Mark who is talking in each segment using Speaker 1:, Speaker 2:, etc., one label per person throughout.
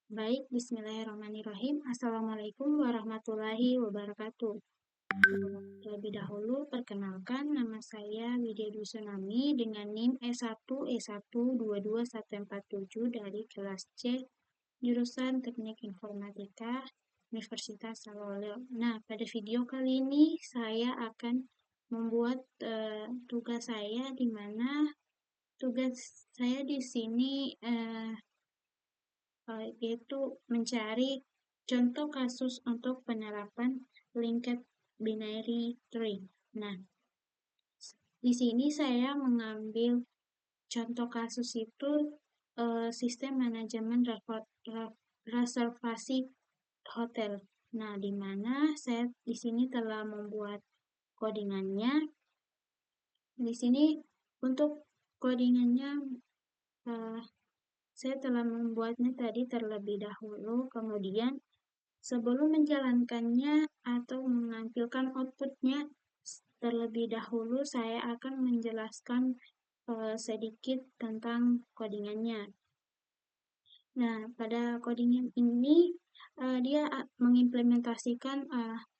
Speaker 1: Baik, bismillahirrahmanirrahim. Assalamualaikum warahmatullahi wabarakatuh. Terlebih dahulu, perkenalkan nama saya Widya Dwi Tsunami dengan NIM E1E1221147 dari kelas C, jurusan Teknik Informatika, Universitas Saloleo. Nah, pada video kali ini saya akan membuat tugas saya, di mana tugas saya di sini yaitu mencari contoh kasus untuk penerapan linked binary tree. Nah, di sini saya mengambil contoh kasus itu sistem manajemen reservasi hotel. Nah, di mana saya di sini telah membuat codingannya. Di sini untuk codingannya saya telah membuatnya tadi terlebih dahulu, kemudian sebelum menjalankannya atau menampilkan outputnya, terlebih dahulu saya akan menjelaskan sedikit tentang codingannya. Nah, pada codingan ini dia mengimplementasikan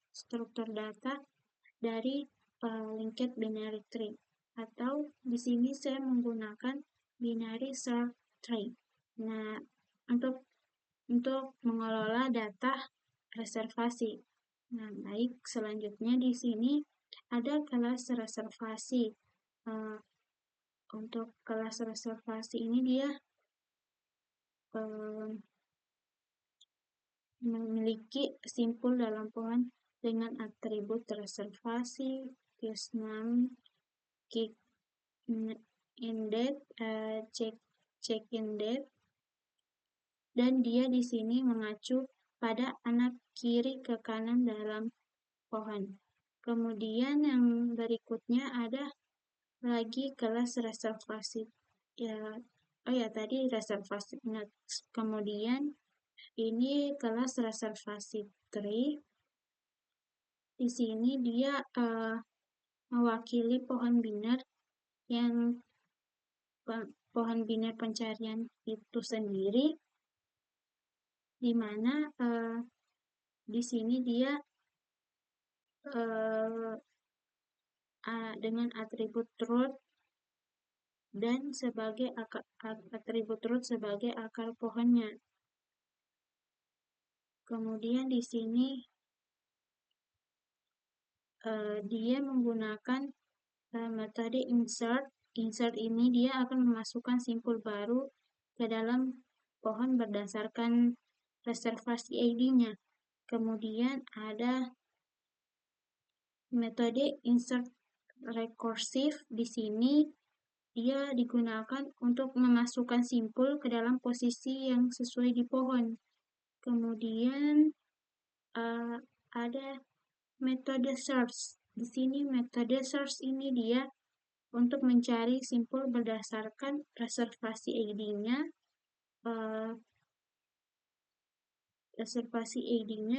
Speaker 1: struktur data dari linked binary tree, atau di sini saya menggunakan binary search tree. Nah, untuk mengelola data reservasi. Nah, baik, selanjutnya di sini ada kelas reservasi. Untuk kelas reservasi ini dia memiliki simpul dalam pohon dengan atribut reservasi, use name, kick in date, check in date, dan dia di sini mengacu pada anak kiri ke kanan dalam pohon. Kemudian yang berikutnya ada lagi kelas reservasi. Tadi reservasi. Kemudian ini kelas reservasi tree. Di sini dia mewakili pohon biner yang pohon biner pencarian itu sendiri, di mana di sini dia dengan atribut root dan sebagai atribut root sebagai akar pohonnya. Kemudian di sini dia menggunakan metode insert. Insert ini dia akan memasukkan simpul baru ke dalam pohon berdasarkan reservasi ID-nya. Kemudian ada metode insert recursive. Di sini dia digunakan untuk memasukkan simpul ke dalam posisi yang sesuai di pohon. Kemudian ada metode search. Di sini metode search ini dia untuk mencari simpul berdasarkan reservasi ID-nya,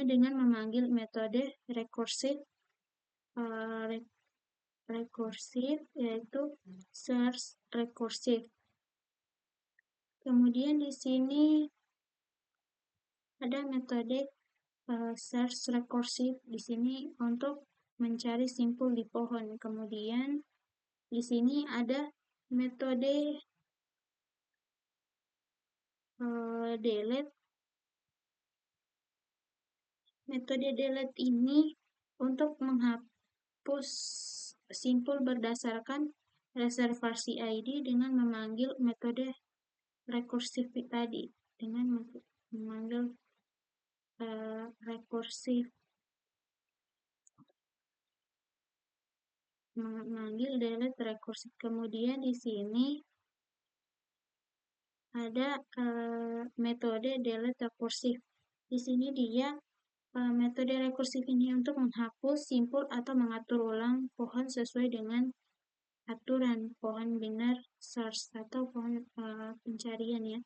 Speaker 1: dengan memanggil metode recursive, yaitu search recursive. Kemudian di sini ada metode search recursive di sini untuk mencari simpul di pohon. Kemudian di sini ada metode delete. Metode delete ini untuk menghapus simpul berdasarkan reservasi ID dengan memanggil metode recursive tadi, dengan memanggil recursive, memanggil delete recursive. Kemudian di sini ada metode delete recursive. Di sini dia metode rekursif ini untuk menghapus simpul atau mengatur ulang pohon sesuai dengan aturan pohon biner search atau pohon pencarian ya.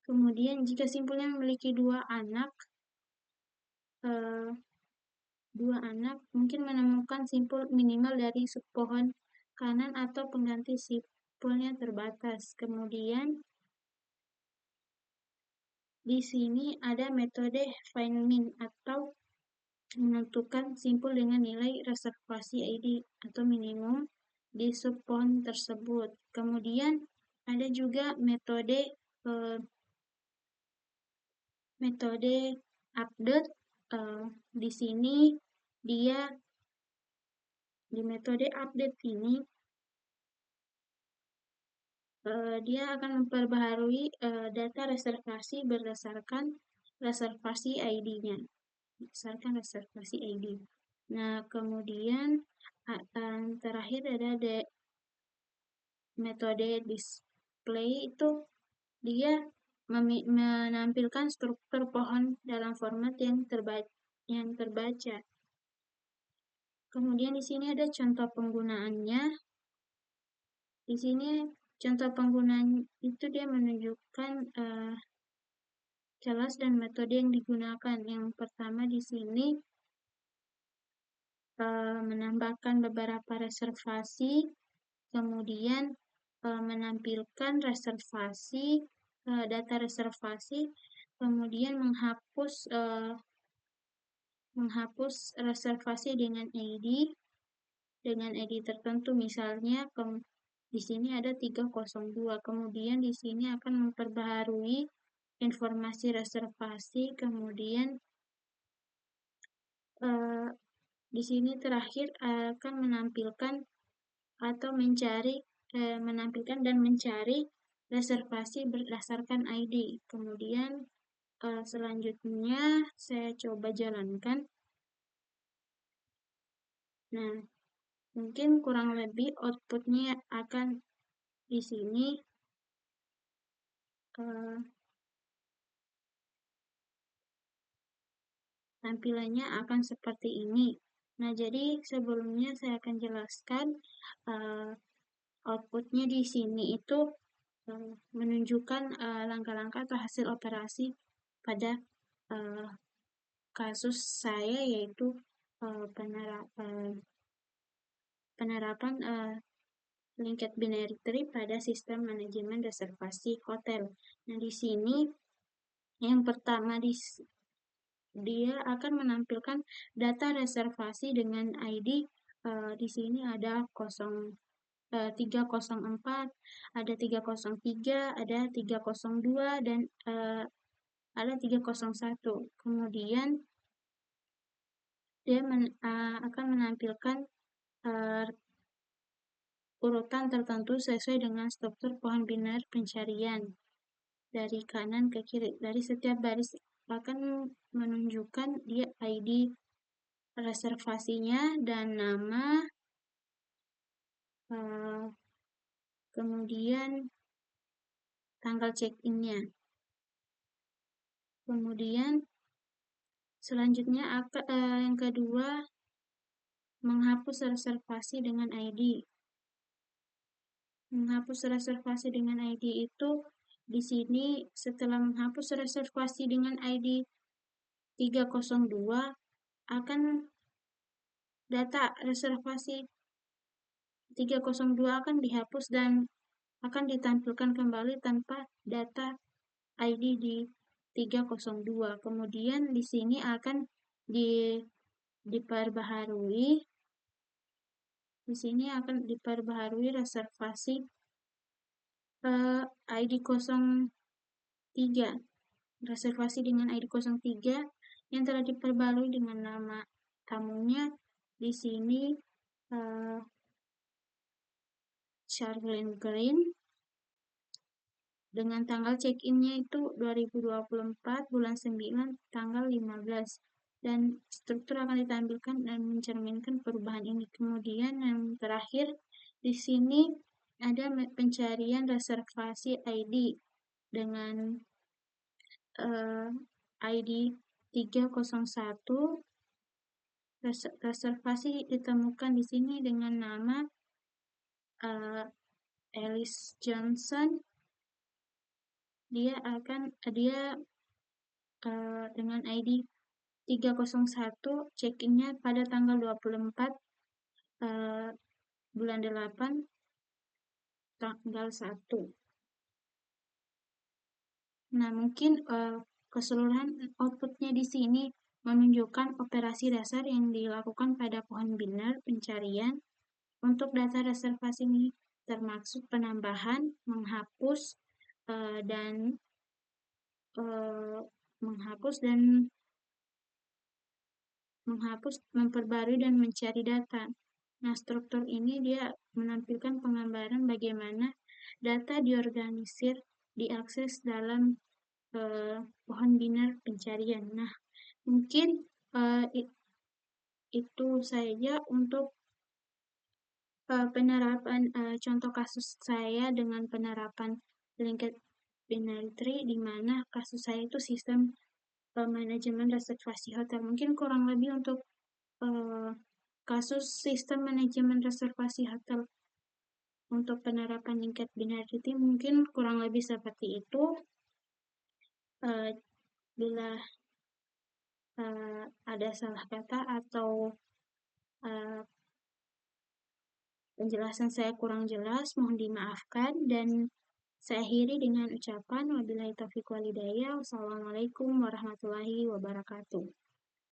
Speaker 1: Kemudian jika simpulnya memiliki dua anak mungkin menemukan simpul minimal dari subpohon kanan atau pengganti simpulnya terbatas. Kemudian di sini ada metode find min atau menentukan simpul dengan nilai reservasi ID atau minimum di sub pohon tersebut. Kemudian ada juga metode update. Di sini dia di metode update ini dia akan memperbaharui data reservasi berdasarkan reservasi ID-nya. Nah, kemudian terakhir ada metode display, itu dia menampilkan struktur pohon dalam format yang terbaca. Kemudian di sini ada contoh penggunaannya. Di sini contoh penggunaan itu dia menunjukkan kelas dan metode yang digunakan. Yang pertama di sini menambahkan beberapa reservasi, kemudian menampilkan reservasi, data reservasi, kemudian menghapus reservasi dengan ID tertentu, misalnya di sini ada 302, kemudian di sini akan memperbaharui informasi reservasi, kemudian di sini terakhir akan menampilkan atau menampilkan dan mencari reservasi berdasarkan ID. Kemudian selanjutnya saya coba jalankan. Nah, mungkin kurang lebih outputnya akan di sini. Tampilannya akan seperti ini. Nah, jadi sebelumnya saya akan jelaskan outputnya di sini itu menunjukkan langkah-langkah atau hasil operasi pada kasus saya, yaitu penerapan linked binary tree pada sistem manajemen reservasi hotel. Nah, di sini yang pertama dia akan menampilkan data reservasi dengan ID. Di sini ada 304, ada 303, ada 302, dan ada 301. Kemudian dia akan menampilkan urutan tertentu sesuai dengan struktur pohon biner pencarian dari kanan ke kiri. Dari setiap baris akan menunjukkan dia ID reservasinya dan nama, kemudian tanggal check-in-nya. Kemudian selanjutnya yang kedua, menghapus reservasi dengan ID. Menghapus reservasi dengan ID itu di sini setelah menghapus reservasi dengan ID 302 akan data reservasi 302 akan dihapus dan akan ditampilkan kembali tanpa data ID di 302. Kemudian di sini akan diperbaharui. Di sini akan diperbaharui reservasi ID 03. Reservasi dengan ID 03 yang telah diperbarui dengan nama tamunya di sini Charlene Green, dengan tanggal check-in-nya itu 2024 bulan 9 tanggal 15, dan struktur akan ditampilkan dan mencerminkan perubahan ini. Kemudian yang terakhir di sini ada pencarian reservasi ID dengan ID 301. Reservasi ditemukan di sini dengan nama Alice Johnson. Dia dengan ID 301 check-in-nya pada tanggal 24 bulan 8 tanggal 1. Nah, mungkin Keseluruhan outputnya di sini menunjukkan operasi dasar yang dilakukan pada pohon biner pencarian. Untuk data reservasi ini termaksud penambahan, menghapus, dan eh, menghapus dan memperbarui dan mencari data. Nah, struktur ini dia menampilkan penggambaran bagaimana data diorganisir, diakses dalam pohon biner pencarian. Nah, mungkin itu saja untuk penerapan contoh kasus saya dengan penerapan linked binary tree, di mana kasus saya itu sistem manajemen reservasi hotel. Mungkin kurang lebih untuk kasus sistem manajemen reservasi hotel untuk penerapan linked binary tree mungkin kurang lebih seperti itu. Bila ada salah kata atau penjelasan saya kurang jelas, mohon dimaafkan, dan saya akhiri dengan ucapan wabillahi taufiq walhidayah. Wassalamualaikum warahmatullahi wabarakatuh.